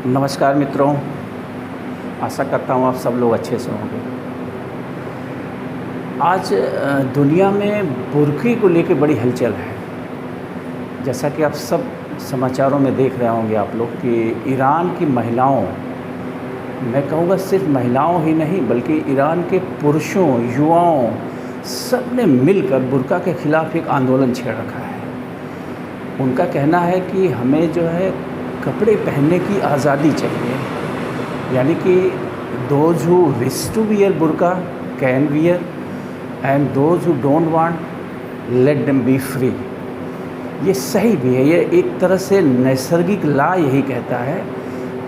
नमस्कार मित्रों, आशा करता हूँ आप सब लोग अच्छे से होंगे। आज दुनिया में बुर्के को लेके बड़ी हलचल है। जैसा कि आप सब समाचारों में देख रहे होंगे आप लोग कि ईरान की महिलाओं, मैं कहूँगा सिर्फ महिलाओं ही नहीं बल्कि ईरान के पुरुषों, युवाओं, सब ने मिलकर बुर्का के ख़िलाफ़ एक आंदोलन छेड़ रखा है। उनका कहना है कि हमें जो है कपड़े पहनने की आज़ादी चाहिए, यानी कि those who wish to wear burqa can wear and those who don't want let them be free. ये सही भी है। ये एक तरह से नैसर्गिक लॉ यही कहता है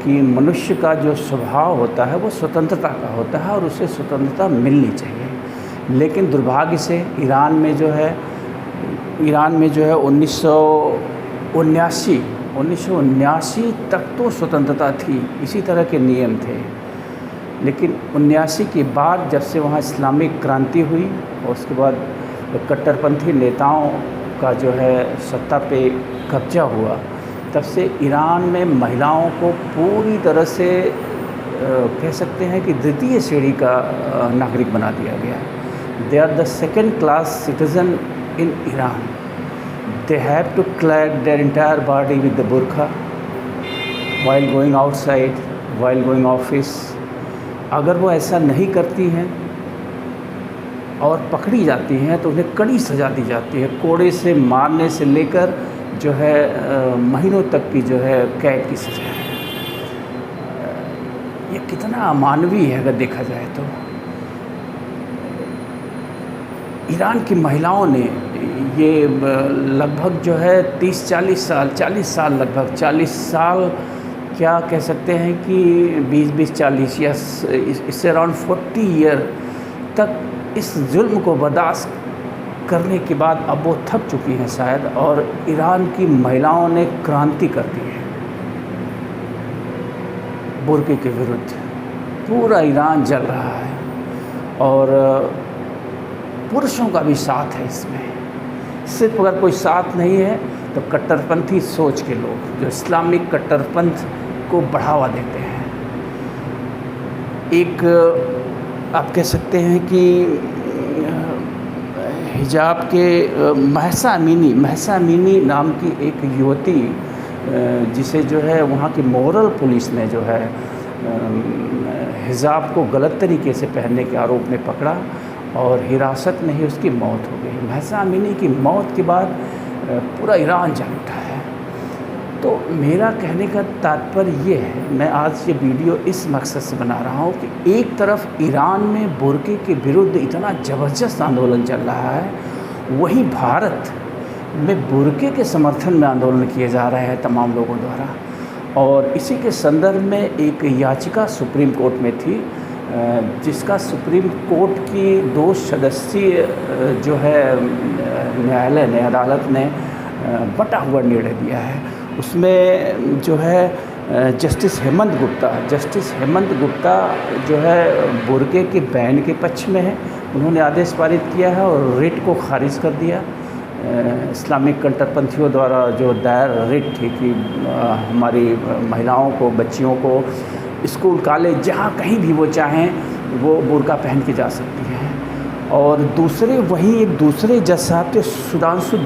कि मनुष्य का जो स्वभाव होता है वो स्वतंत्रता का होता है और उसे स्वतंत्रता मिलनी चाहिए। लेकिन दुर्भाग्य से ईरान में जो है 1979 तक तो स्वतंत्रता थी, इसी तरह के नियम थे। लेकिन 79 के बाद जब से वहाँ इस्लामिक क्रांति हुई और उसके बाद कट्टरपंथी नेताओं का जो है सत्ता पे कब्जा हुआ, तब से ईरान में महिलाओं को पूरी तरह से कह सकते हैं कि द्वितीय श्रेणी का नागरिक बना दिया गया। They are the second class citizen in Iran. They have to clad their entire body with the burqa while going outside, while going office. अगर वो ऐसा नहीं करती हैं और पकड़ी जाती हैं तो उन्हें कड़ी सज़ा दी जाती है। कोड़े से मारने से लेकर जो है महीनों तक की जो है कैद की सज़ा है। ये कितना अमानवीय है अगर देखा जाए तो। ईरान की महिलाओं ने ये लगभग जो है 40 साल लगभग 40 साल क्या कह सकते हैं कि 20 40 या इससे अराउंड 40 ईयर तक इस जुल्म को बर्दाश्त करने के बाद अब वो थक चुकी हैं शायद, और ईरान की महिलाओं ने क्रांति कर दी है बुर्के के विरुद्ध। पूरा ईरान जल रहा है और पुरुषों का भी साथ है इसमें। सिर्फ अगर कोई साथ नहीं है तो कट्टरपंथी सोच के लोग जो इस्लामिक कट्टरपंथ को बढ़ावा देते हैं। एक आप कह सकते हैं कि हिजाब के महसा अमीनी नाम की एक युवती, जिसे जो है वहाँ की मॉरल पुलिस ने जो है हिजाब को गलत तरीके से पहनने के आरोप में पकड़ा और हिरासत में ही उसकी मौत हो गई। महसा अमीनी की मौत के बाद पूरा ईरान जल उठा है। तो मेरा कहने का तात्पर्य ये है, मैं आज ये वीडियो इस मकसद से बना रहा हूँ कि एक तरफ ईरान में बुर्के के विरुद्ध इतना ज़बरदस्त आंदोलन चल रहा है, वहीं भारत में बुर्के के समर्थन में आंदोलन किए जा रहे हैं तमाम लोगों द्वारा। और इसी के संदर्भ में एक याचिका सुप्रीम कोर्ट में थी, जिसका सुप्रीम कोर्ट की 2 सदस्यीय जो है न्यायालय ने, अदालत ने बटा हुआ निर्णय दिया है। उसमें जो है जस्टिस हेमंत गुप्ता जो है बुर्के के बैन के पक्ष में है। उन्होंने आदेश पारित किया है और रिट को खारिज कर दिया। इस्लामिक कट्टरपंथियों द्वारा जो दायर रिट थी कि हमारी महिलाओं को, बच्चियों को स्कूल, कॉलेज, जहाँ कहीं भी वो चाहें वो बुर्का पहन के जा सकती हैं। और एक दूसरे जज साहब थे सुधांशु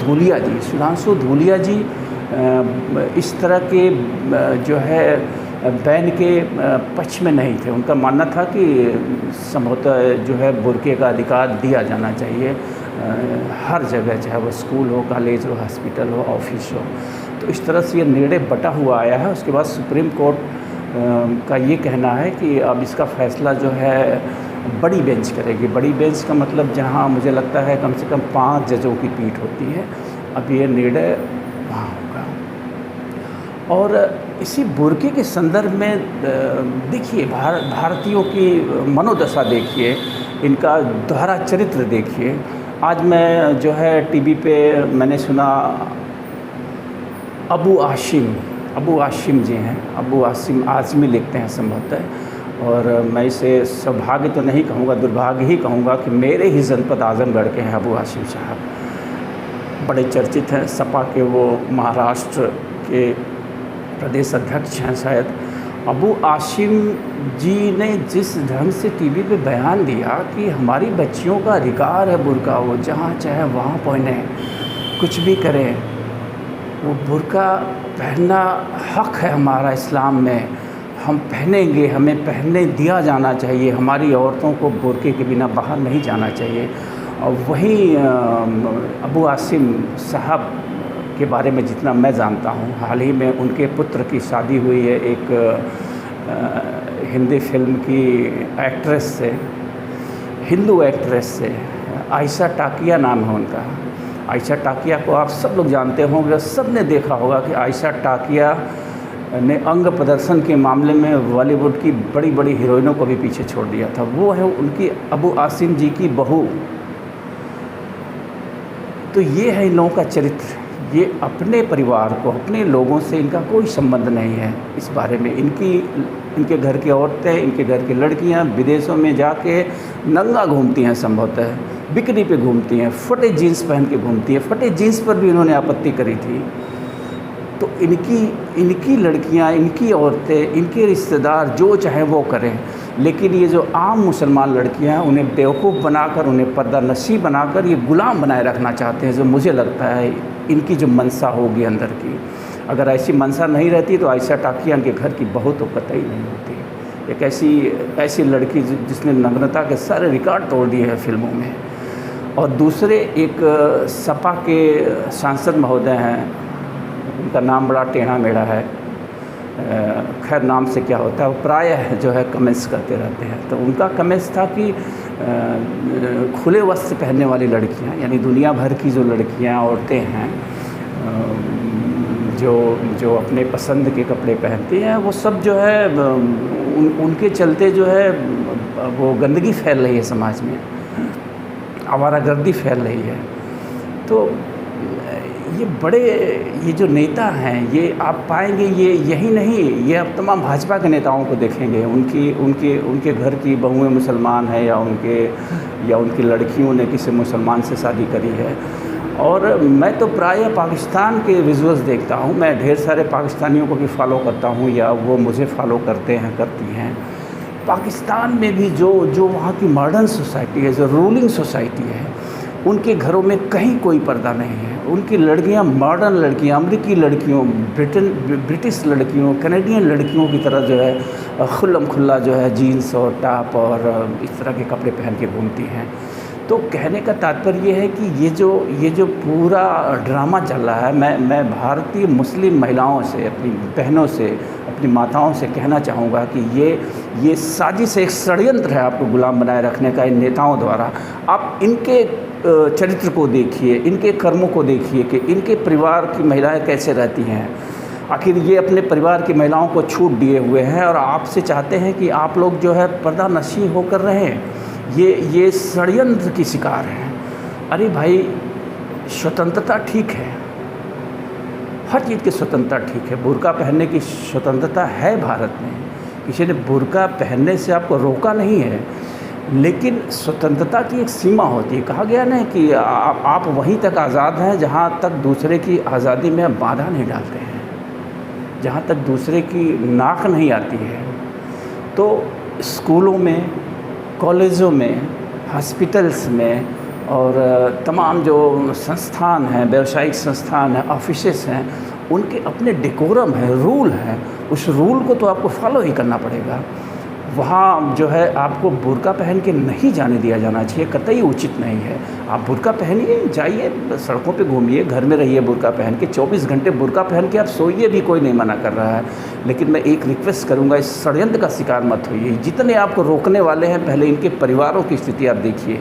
धूलिया जी इस तरह के जो है बैन के पक्ष में नहीं थे। उनका मानना था कि संभवतः जो है बुर्के का अधिकार दिया जाना चाहिए हर जगह, चाहे वो स्कूल हो, कॉलेज हो, हॉस्पिटल हो, ऑफिस हो। तो इस तरह से ये निर्णय बटा हुआ आया है। उसके बाद सुप्रीम कोर्ट का ये कहना है कि अब इसका फ़ैसला जो है बड़ी बेंच करेगी। बड़ी बेंच का मतलब जहाँ मुझे लगता है कम से कम 5 जजों की पीठ होती है। अब ये निर्णय वहाँ होगा। और इसी बुर्के के संदर्भ में देखिए, भारतीयों की मनोदशा देखिए, इनका दोहरा चरित्र देखिए। आज मैं जो है टीवी पे मैंने सुना अबू आशिम जी हैं, अबू आसिम आज़मी लिखते हैं संभवतः, और मैं इसे सौभाग्य तो नहीं कहूँगा, दुर्भाग्य ही कहूँगा कि मेरे ही जनपद आज़मगढ़ के हैं अबू आशिम साहब। बड़े चर्चित हैं, सपा के वो महाराष्ट्र के प्रदेश अध्यक्ष हैं शायद, अबू आसिम जी ने जिस ढंग से टीवी पे बयान दिया कि हमारी बच्चियों का अधिकार है बुर्का, वो जहाँ चाहे वहाँ पहने, कुछ भी करें, वो बुर्का पहनना हक़ है हमारा इस्लाम में, हम पहनेंगे, हमें पहनने दिया जाना चाहिए, हमारी औरतों को बुर्के के बिना बाहर नहीं जाना चाहिए। और वहीं अबू आसिम साहब के बारे में जितना मैं जानता हूँ, हाल ही में उनके पुत्र की शादी हुई है एक हिंदी फिल्म की एक्ट्रेस से, हिंदू एक्ट्रेस से, आयशा टाकिया नाम है उनका। आयशा टाकिया को आप सब लोग जानते होंगे, सब ने देखा होगा कि आयशा टाकिया ने अंग प्रदर्शन के मामले में बॉलीवुड की बड़ी बड़ी हीरोइनों को भी पीछे छोड़ दिया था। वो है उनकी अबू आसिम जी की बहू। तो ये है इन लोगों का चरित्र। ये अपने परिवार को, अपने लोगों से इनका कोई संबंध नहीं है। इस बारे में इनके घर की औरतें, इनके घर की लड़कियां विदेशों में जाके नंगा घूमती हैं, संभवतः बिकनी पे घूमती हैं, फटे जीन्स पहन के घूमती हैं। फटे जीन्स पर भी इन्होंने आपत्ति करी थी। तो इनकी लड़कियां, इनकी औरतें, इनके रिश्तेदार जो चाहे वो करें, लेकिन ये जो आम मुसलमान लड़कियां हैं उन्हें बेवकूफ़ बनाकर, उन्हें पर्दा नशी बनाकर ये गुलाम बनाए रखना चाहते हैं, जो मुझे लगता है इनकी जो मनसा होगी अंदर की। अगर ऐसी मनसा नहीं रहती तो आयशा टाकिया के घर की बहू तो कतई नहीं होती। एक ऐसी लड़की जिसने नग्नता के सारे रिकॉर्ड तोड़ दिए हैं फिल्मों में। और दूसरे एक सपा के सांसद महोदय हैं, उनका नाम बड़ा टेढ़ा मेढ़ा है, खैर नाम से क्या होता है, वो प्रायः जो है कमेंट्स करते रहते हैं। तो उनका कमेंट्स था कि खुले वस्त्र पहनने वाली लड़कियां, यानी दुनिया भर की जो लड़कियां, औरतें हैं, जो अपने पसंद के कपड़े पहनती हैं, वो सब जो है उनके चलते जो है वो गंदगी फैल रही है समाज में, आवारागर्दी फैल रही है। तो ये जो नेता हैं, ये आप पाएंगे, ये यही नहीं, ये अब तमाम भाजपा के नेताओं को देखेंगे। उनके घर की बहुएं मुसलमान हैं या उनकी लड़कियों ने किसी मुसलमान से शादी करी है। और मैं तो प्रायः पाकिस्तान के विजुअल्स देखता हूँ। मैं ढेर सारे पाकिस्तानियों को भी फॉलो करता हूँ या वो मुझे फॉलो करते हैं, करती हैं। पाकिस्तान में भी जो वहाँ की मॉडर्न सोसाइटी है, जो रूलिंग सोसाइटी है, उनके घरों में कहीं कोई पर्दा नहीं है। उनकी लड़कियां मॉडर्न लड़कियां, अमेरिकी लड़कियों, ब्रिटिश लड़कियों, कैनेडियन लड़कियों की तरह जो है खुल्लम खुल्ला जो है जीन्स और टॉप और इस तरह के कपड़े पहन के घूमती हैं। तो कहने का तात्पर्य ये है कि ये जो पूरा ड्रामा चल रहा है, मैं भारतीय मुस्लिम महिलाओं से, अपनी बहनों से, अपनी माताओं से कहना चाहूँगा कि ये साजिश, एक षड्यंत्र है आपको गुलाम बनाए रखने का इन नेताओं द्वारा। आप इनके चरित्र को देखिए, इनके कर्मों को देखिए कि इनके परिवार की महिलाएं कैसे रहती हैं। आखिर ये अपने परिवार की महिलाओं को छूट दिए हुए हैं और आपसे चाहते हैं कि आप लोग जो है पर्दा नशी होकर रहें। ये षड्यंत्र की शिकार हैं। अरे भाई, स्वतंत्रता ठीक है, हर चीज़ की स्वतंत्रता ठीक है, बुर्का पहनने की स्वतंत्रता है भारत में, किसी ने बुर्का पहनने से आपको रोका नहीं है। लेकिन स्वतंत्रता की एक सीमा होती है। कहा गया ना कि आप वहीं तक आज़ाद हैं जहाँ तक दूसरे की आज़ादी में बाधा नहीं डालते हैं, जहाँ तक दूसरे की नाक नहीं आती है। तो स्कूलों में, कॉलेजों में, हॉस्पिटल्स में और तमाम जो संस्थान हैं, व्यावसायिक संस्थान हैं, ऑफिसेस हैं, उनके अपने डेकोरम है, रूल है। उस रूल को तो आपको फॉलो ही करना पड़ेगा। वहाँ जो है आपको बुर्का पहन के नहीं जाने दिया जाना चाहिए, कतई उचित नहीं है। आप बुर्का पहनिए, जाइए, सड़कों पे घूमिए, घर में रहिए बुर्का पहन के, 24 घंटे बुर्का पहन के आप सोइए भी, कोई नहीं मना कर रहा है। लेकिन मैं एक रिक्वेस्ट करूँगा, इस षड्यंत्र का शिकार मत होइए। जितने आपको रोकने वाले हैं, पहले इनके परिवारों की स्थिति आप देखिए।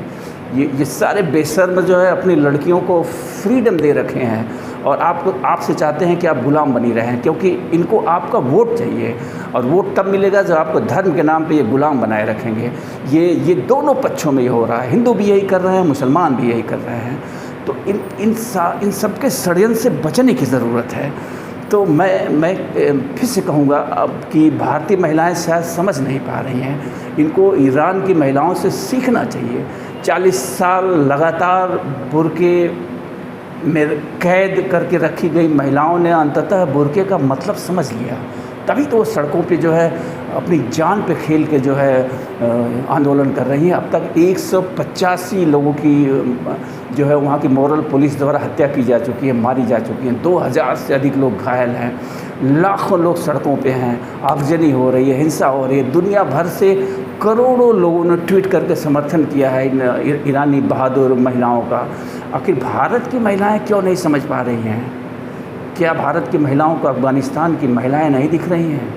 ये सारे बेशर्म जो है अपनी लड़कियों को फ्रीडम दे रखे हैं और आपसे चाहते हैं कि आप गुलाम बनी रहें, क्योंकि इनको आपका वोट चाहिए और वोट तब मिलेगा जब आपको धर्म के नाम पे ये गुलाम बनाए रखेंगे। ये दोनों पक्षों में ये हो रहा है, हिंदू भी यही कर रहे हैं, मुसलमान भी यही कर रहे हैं। तो इन सब के षड्यंत्र से बचने की ज़रूरत है। तो मैं फिर से कहूँगा अब कि भारतीय महिलाएं शायद समझ नहीं पा रही हैं, इनको ईरान की महिलाओं से सीखना चाहिए। 40 साल लगातार बुर्के में कैद करके रखी गई महिलाओं ने अंततः बुर्के का मतलब समझ लिया तभी तो वो सड़कों पे जो है अपनी जान पे खेल के जो है आंदोलन कर रही हैं। अब तक 185 लोगों की जो है वहाँ की मॉरल पुलिस द्वारा हत्या की जा चुकी है, मारी जा चुकी है। 2000 से अधिक लोग घायल हैं, लाखों लोग सड़कों पे हैं, आगजनी हो रही है, हिंसा हो रही है। दुनिया भर से करोड़ों लोगों ने ट्वीट करके समर्थन किया है इन ईरानी बहादुर महिलाओं का। आखिर भारत की महिलाएं क्यों नहीं समझ पा रही हैं? क्या भारत की महिलाओं को अफ़गानिस्तान की महिलाएं नहीं दिख रही हैं?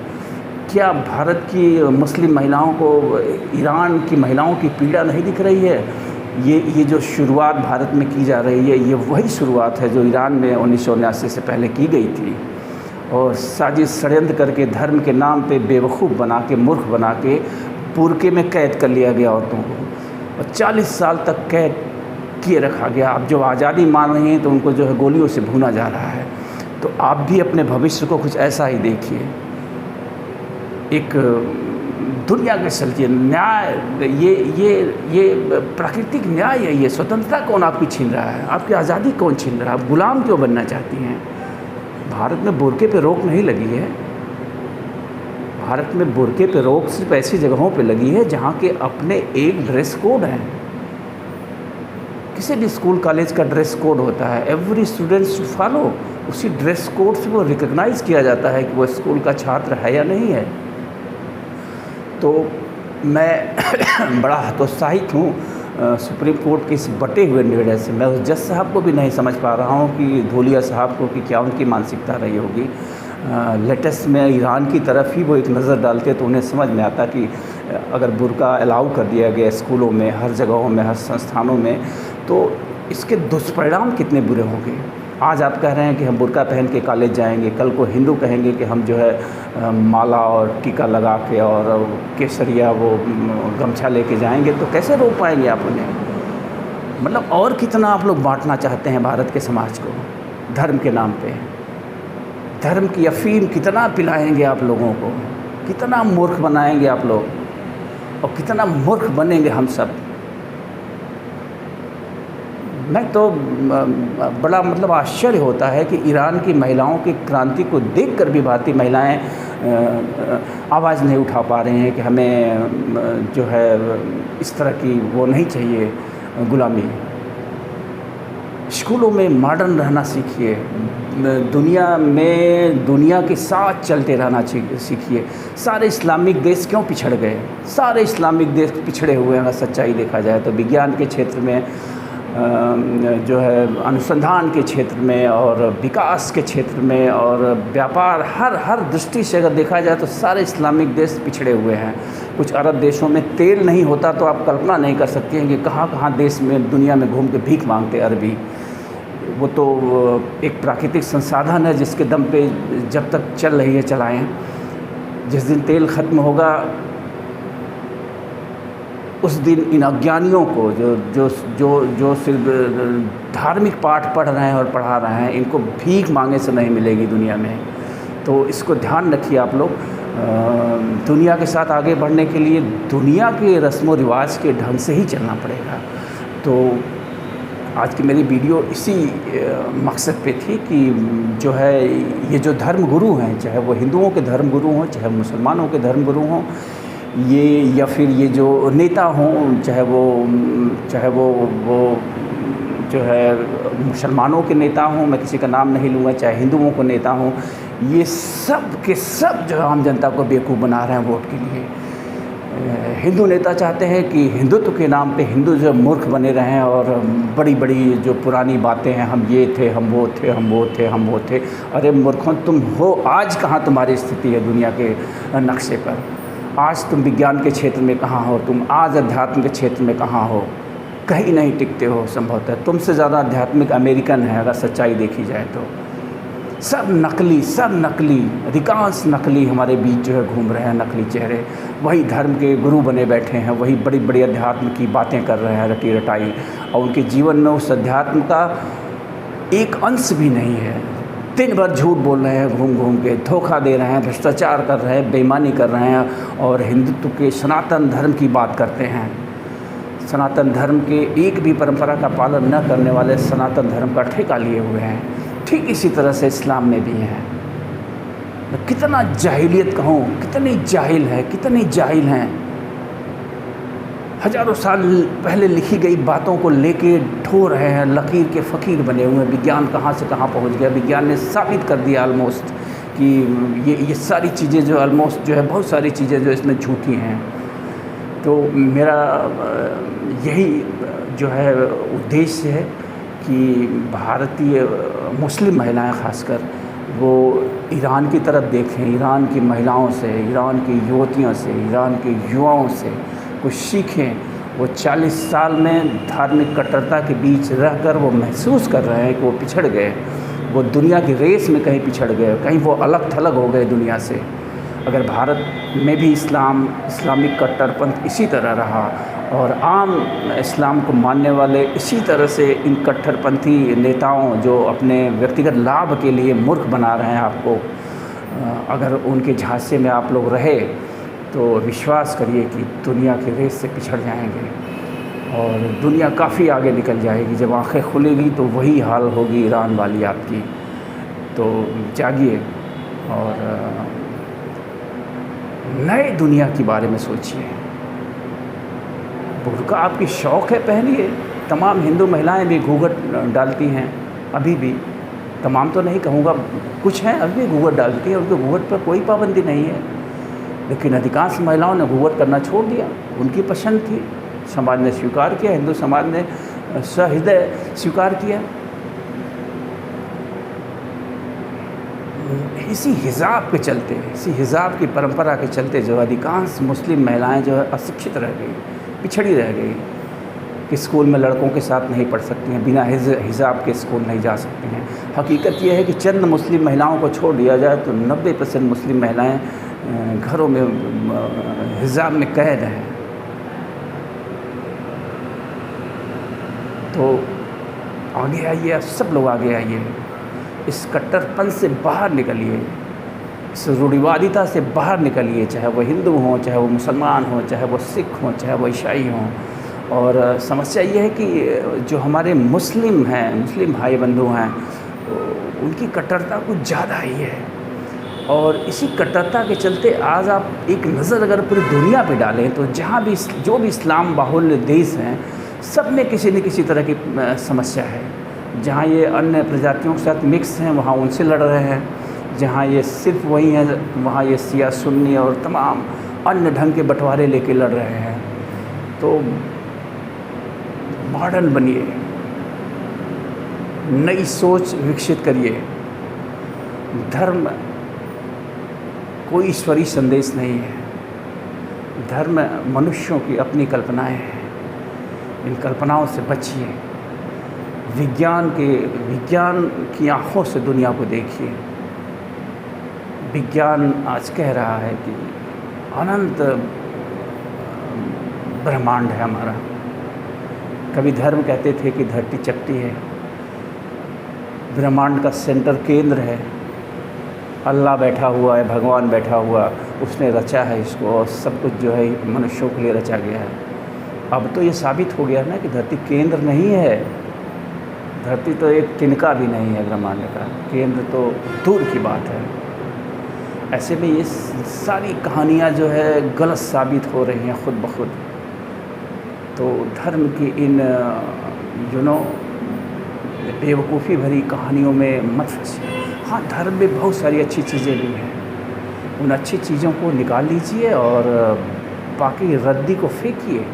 क्या भारत की मुस्लिम महिलाओं को ईरान की महिलाओं की पीड़ा नहीं दिख रही है? ये जो शुरुआत भारत में की जा रही है, ये वही शुरुआत है जो ईरान में 1979 से पहले की गई थी। और साजिश षड्यंत्र करके धर्म के नाम पे बेवकूफ़ बना के, मूर्ख बना के बुर्के में कैद कर लिया गया औरतों को, और 40 साल तक कैद किए रखा गया। अब जो आज़ादी मान रही हैं तो उनको जो है गोलियों से भूना जा रहा है। तो आप भी अपने भविष्य को कुछ ऐसा ही देखिए। एक दुनिया के चलती न्याय, ये प्राकृतिक न्याय है। ये स्वतंत्रता कौन आपकी छीन रहा है? आपकी आज़ादी कौन छीन रहा है? आप गुलाम क्यों बनना चाहती हैं? भारत में बुर्के पे रोक नहीं लगी है। भारत में बुर्के पे रोक सिर्फ ऐसी जगहों पे लगी है जहाँ के अपने एक ड्रेस कोड हैं। किसी भी स्कूल कॉलेज का ड्रेस कोड होता है, एवरी स्टूडेंट शुड फॉलो। उसी ड्रेस कोड से वो रिकॉग्नाइज़ किया जाता है कि वो स्कूल का छात्र है या नहीं है। तो मैं बड़ा हतोत्साहित हूँ सुप्रीम कोर्ट के इस बटे हुए निर्णय से। मैं उस जज साहब को भी नहीं समझ पा रहा हूँ कि धूलिया साहब को, कि क्या उनकी मानसिकता रही होगी। लेटेस्ट में ईरान की तरफ ही वो एक नज़र डालते तो उन्हें समझ में आता कि अगर बुर्का अलाउ कर दिया गया स्कूलों में, हर जगहों में, हर संस्थानों में, तो इसके दुष्परिणाम कितने बुरे होंगे। आज आप कह रहे हैं कि हम बुर्का पहन के कॉलेज जाएंगे, कल को हिंदू कहेंगे कि हम जो है माला और टीका लगा के और केसरिया वो गमछा लेके जाएंगे, तो कैसे रोक पाएंगे आप उन्हें? मतलब और कितना आप लोग बांटना चाहते हैं भारत के समाज को धर्म के नाम पे? धर्म की अफीम कितना पिलाएंगे आप लोगों को? कितना मूर्ख बनाएंगे आप लोग, और कितना मूर्ख बनेंगे हम सब। मैं तो बड़ा मतलब आश्चर्य होता है कि ईरान की महिलाओं की क्रांति को देखकर भी भारतीय महिलाएं आवाज़ नहीं उठा पा रही हैं कि हमें जो है इस तरह की वो नहीं चाहिए गुलामी। स्कूलों में मॉडर्न रहना सीखिए, दुनिया के साथ चलते रहना सीखिए। सारे इस्लामिक देश क्यों पिछड़ गए? सारे इस्लामिक देश पिछड़े हुए हैं। अगर सच्चाई देखा जाए तो विज्ञान के क्षेत्र में, जो है अनुसंधान के क्षेत्र में, और विकास के क्षेत्र में, और व्यापार, हर दृष्टि से अगर देखा जाए तो सारे इस्लामिक देश पिछड़े हुए हैं। कुछ अरब देशों में तेल नहीं होता तो आप कल्पना नहीं कर सकते हैं कि कहाँ देश में, दुनिया में घूम के भीख मांगते अरबी। वो तो एक प्राकृतिक संसाधन है जिसके दम पे जब तक चल रही है चलाएं। जिस दिन तेल ख़त्म होगा उस दिन इन अज्ञानियों को, जो सिर्फ धार्मिक पाठ पढ़ रहे हैं और पढ़ा रहे हैं, इनको भीख मांगे से नहीं मिलेगी दुनिया में। तो इसको ध्यान रखिए आप लोग। दुनिया के साथ आगे बढ़ने के लिए दुनिया के रस्म व रिवाज के ढंग से ही चलना पड़ेगा। तो आज की मेरी वीडियो इसी मकसद पे थी कि जो है ये जो धर्म गुरु हैं, चाहे वो हिंदुओं के धर्म गुरु हों, चाहे मुसलमानों के धर्म गुरु हों, ये या फिर ये जो नेता हों, चाहे वो जो है मुसलमानों के नेता हों, मैं किसी का नाम नहीं लूँगा, चाहे हिंदुओं को नेता हों, ये सब के सब जो आम जनता को बेवकूफ़ बना रहे हैं वोट के लिए। हिंदू नेता चाहते हैं कि हिंदुत्व के नाम पे हिंदू जो मूर्ख बने रहें और बड़ी बड़ी जो पुरानी बातें हैं, हम ये थे, हम वो थे, हम वो थे, हम वो थे। अरे मूर्खों, तुम हो आज कहाँ तुम्हारी स्थिति है दुनिया के नक्शे पर? आज तुम विज्ञान के क्षेत्र में कहाँ हो? तुम आज अध्यात्म के क्षेत्र में कहाँ हो? कहीं नहीं टिकते हो संभवतः। तुमसे ज़्यादा आध्यात्मिक अमेरिकन है अगर सच्चाई देखी जाए तो। सब नकली, अधिकांश नकली हमारे बीच जो है घूम रहे हैं, नकली चेहरे। वही धर्म के गुरु बने बैठे हैं, वही बड़ी बड़ी अध्यात्म की बातें कर रहे हैं रटी रटाई, और उनके जीवन में उस अध्यात्म का एक अंश भी नहीं है। दिन भर झूठ बोल रहे हैं, घूम घूम के धोखा दे रहे हैं, भ्रष्टाचार कर रहे हैं, बेईमानी कर रहे हैं, और हिंदुत्व के सनातन धर्म की बात करते हैं। सनातन धर्म के एक भी परंपरा का पालन न करने वाले सनातन धर्म का ठेका लिए हुए हैं। ठीक इसी तरह से इस्लाम में भी हैं। कितना जाहिलियत कहूँ, कितनी जाहिल है, कितनी जाहिल हैं। हज़ारों साल पहले लिखी गई बातों को लेके ढो रहे हैं, लकीर के फ़कीर बने हुए हैं। विज्ञान कहाँ से कहाँ पहुँच गया, विज्ञान ने साबित कर दिया ऑलमोस्ट कि ये सारी चीज़ें जो ऑलमोस्ट जो है, बहुत सारी चीज़ें जो इसमें झूठी हैं। तो मेरा यही जो है उद्देश्य है कि भारतीय मुस्लिम महिलाएं ख़ासकर वो ईरान की तरफ देखें, ईरान की महिलाओं से, ईरान की युवतियों से, ईरान के युवाओं से कुछ सीखें। वो 40 साल में धार्मिक कट्टरता के बीच रहकर वो महसूस कर रहे हैं कि वो पिछड़ गए, वो दुनिया की रेस में कहीं पिछड़ गए, कहीं वो अलग थलग हो गए दुनिया से। अगर भारत में भी इस्लामिक कट्टरपंथ इसी तरह रहा और आम इस्लाम को मानने वाले इसी तरह से इन कट्टरपंथी नेताओं जो अपने व्यक्तिगत लाभ के लिए मूर्ख बना रहे हैं आपको, अगर उनके झांसे में आप लोग रहे तो विश्वास करिए कि दुनिया की रेस से पिछड़ जाएंगे और दुनिया काफ़ी आगे निकल जाएगी। जब आंखें खुलेगी तो वही हाल होगी ईरान वाली आपकी। तो जागिए और नए दुनिया के बारे में सोचिए। बुर्का आपकी शौक़ है, पहनिए। तमाम हिंदू महिलाएं भी घूंघट डालती हैं अभी भी, तमाम तो नहीं कहूँगा, कुछ हैं अभी भी घूंघट डालती हैं, उनके घूंघट पर कोई पाबंदी नहीं है। लेकिन अधिकांश महिलाओं ने घूंघट करना छोड़ दिया, उनकी पसंद थी, समाज ने स्वीकार किया, हिंदू समाज ने सहृदय स्वीकार किया। इसी हिजाब के चलते, इसी हिजाब की परंपरा के चलते जो अधिकांश मुस्लिम महिलाएं जो है अशिक्षित रह गई, पिछड़ी रह गई कि स्कूल में लड़कों के साथ नहीं पढ़ सकती हैं, बिना हिजाब के स्कूल नहीं जा सकती हैं। हकीकत यह है कि चंद मुस्लिम महिलाओं को छोड़ दिया जाए तो 90% मुस्लिम महिलाएं घरों में हिजाब में कैद हैं। तो आगे आइए, सब लोग आगे आइए, इस कट्टरपन से बाहर निकलिए, इस रूढ़िवादिता से बाहर निकलिए, चाहे वो हिंदू हों, चाहे वो मुसलमान हों, चाहे वो सिख हों, चाहे वो ईसाई हों। और समस्या ये है कि जो हमारे मुस्लिम हैं, मुस्लिम भाई बंधु हैं, उनकी कट्टरता कुछ ज़्यादा ही है। और इसी कट्टरता के चलते आज आप एक नज़र अगर पूरी दुनिया पे डालें तो जहाँ भी जो भी इस्लाम बाहुल्य देश हैं, सब में किसी न किसी तरह की समस्या है। जहाँ ये अन्य प्रजातियों के साथ मिक्स हैं वहाँ उनसे लड़ रहे हैं, जहाँ ये सिर्फ वही हैं वहाँ ये शिया सुन्नी और तमाम अन्य ढंग के बंटवारे लेके लड़ रहे हैं। तो मॉडर्न बनिए, नई सोच विकसित करिए। धर्म कोई ईश्वरीय संदेश नहीं है, धर्म मनुष्यों की अपनी कल्पनाएं हैं। इन कल्पनाओं से बचिए, विज्ञान की आँखों से दुनिया को देखिए। विज्ञान आज कह रहा है कि अनंत ब्रह्मांड है हमारा। कभी धर्म कहते थे कि धरती चपटी है, ब्रह्मांड का सेंटर केंद्र है, अल्लाह बैठा हुआ है, भगवान बैठा हुआ, उसने रचा है इसको और सब कुछ जो है मनुष्यों के लिए रचा गया है। अब तो ये साबित हो गया ना कि धरती केंद्र नहीं है, धरती तो एक तिनका भी नहीं है ब्रह्मांड का, केंद्र तो दूर की बात है। ऐसे में ये सारी कहानियाँ जो है गलत साबित हो रही हैं खुद ब खुद। तो धर्म की इन बेवकूफ़ी भरी कहानियों में मत फंसिए। हाँ, धर्म में बहुत सारी अच्छी चीज़ें भी हैं, उन अच्छी चीज़ों को निकाल लीजिए और बाकी रद्दी को फेंकिए।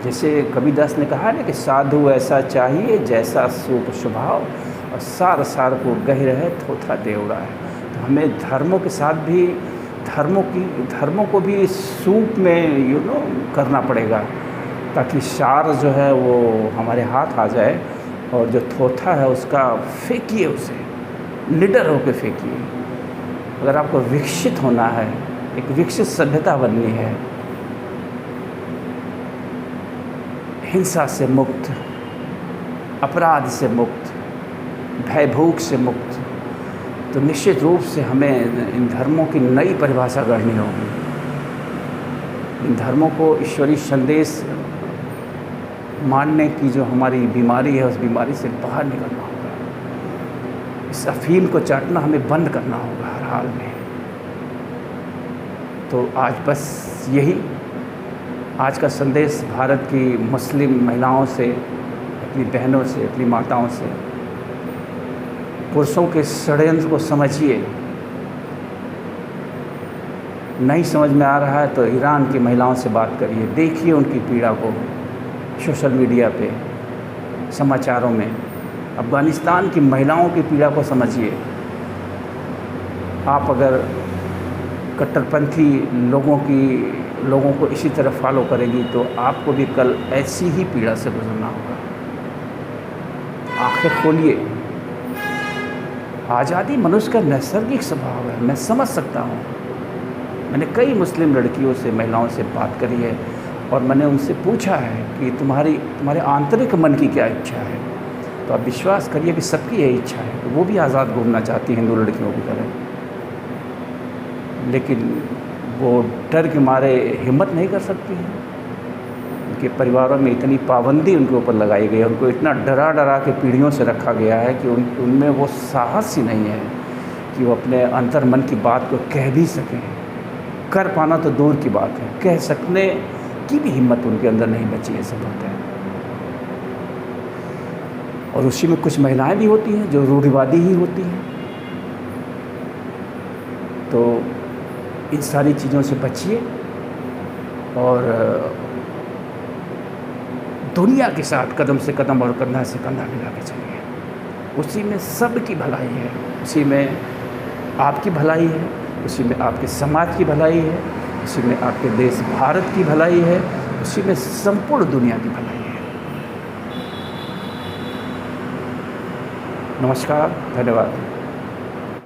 जैसे कबीरदास ने कहा ना कि साधु ऐसा चाहिए जैसा सूप स्वभाव, और सार सार को गह रहे थोथा देवड़ा है। तो हमें धर्मों के साथ भी धर्मों को भी सूप में करना पड़ेगा, ताकि सार जो है वो हमारे हाथ आ जाए, और जो थोथा है उसका फेंकिए, उसे निडर होकर फेंकिए। अगर आपको विकसित होना है, एक विकसित सभ्यता बननी है, हिंसा से मुक्त, अपराध से मुक्त, भय भूख से मुक्त, तो निश्चित रूप से हमें इन धर्मों की नई परिभाषा गढ़नी होगी। इन धर्मों को ईश्वरीय संदेश मानने की जो हमारी बीमारी है, उस बीमारी से बाहर निकलना होगा। इस अफ़ीम को चाटना हमें बंद करना होगा हर हाल में। तो आज बस यही आज का संदेश भारत की मुस्लिम महिलाओं से, अपनी बहनों से, अपनी माताओं से, पुरुषों के षड्यंत्र को समझिए। नहीं समझ में आ रहा है तो ईरान की महिलाओं से बात करिए, देखिए उनकी पीड़ा को सोशल मीडिया पे, समाचारों में। अफ़गानिस्तान की महिलाओं की पीड़ा को समझिए। आप अगर कट्टरपंथी लोगों को इसी तरह फॉलो करेंगी तो आपको भी कल ऐसी ही पीड़ा से गुजरना होगा। आंखें खोलिए। आज़ादी मनुष्य का नैसर्गिक स्वभाव है, मैं समझ सकता हूँ। मैंने कई मुस्लिम लड़कियों से, महिलाओं से बात करी है और मैंने उनसे पूछा है कि तुम्हारे आंतरिक मन की क्या इच्छा है। तो आप विश्वास करिए कि सबकी यही इच्छा है कि वो भी आज़ाद घूमना चाहती हैं हिंदू लड़कियों की तरह, लेकिन वो डर के मारे हिम्मत नहीं कर सकती हैं। उनके परिवारों में इतनी पाबंदी उनके ऊपर लगाई गई है, उनको इतना डरा के पीढ़ियों से रखा गया है कि उनमें वो साहस ही नहीं है कि वो अपने अंतर मन की बात को कह भी सकें। कर पाना तो दूर की बात है, कह सकने की भी हिम्मत उनके अंदर नहीं बची है, सब होता है। और उसी में कुछ महिलाएं भी होती हैं जो रूढ़िवादी ही होती हैं। तो इन सारी चीज़ों से बचिए और दुनिया के साथ कदम से कदम और कंधा से कंधा मिला के चलिए। उसी में सबकी भलाई है, उसी में आपकी भलाई है, उसी में आपके समाज की भलाई है, उसी में आपके देश भारत की भलाई है, उसी में संपूर्ण दुनिया की भलाई है। नमस्कार, धन्यवाद।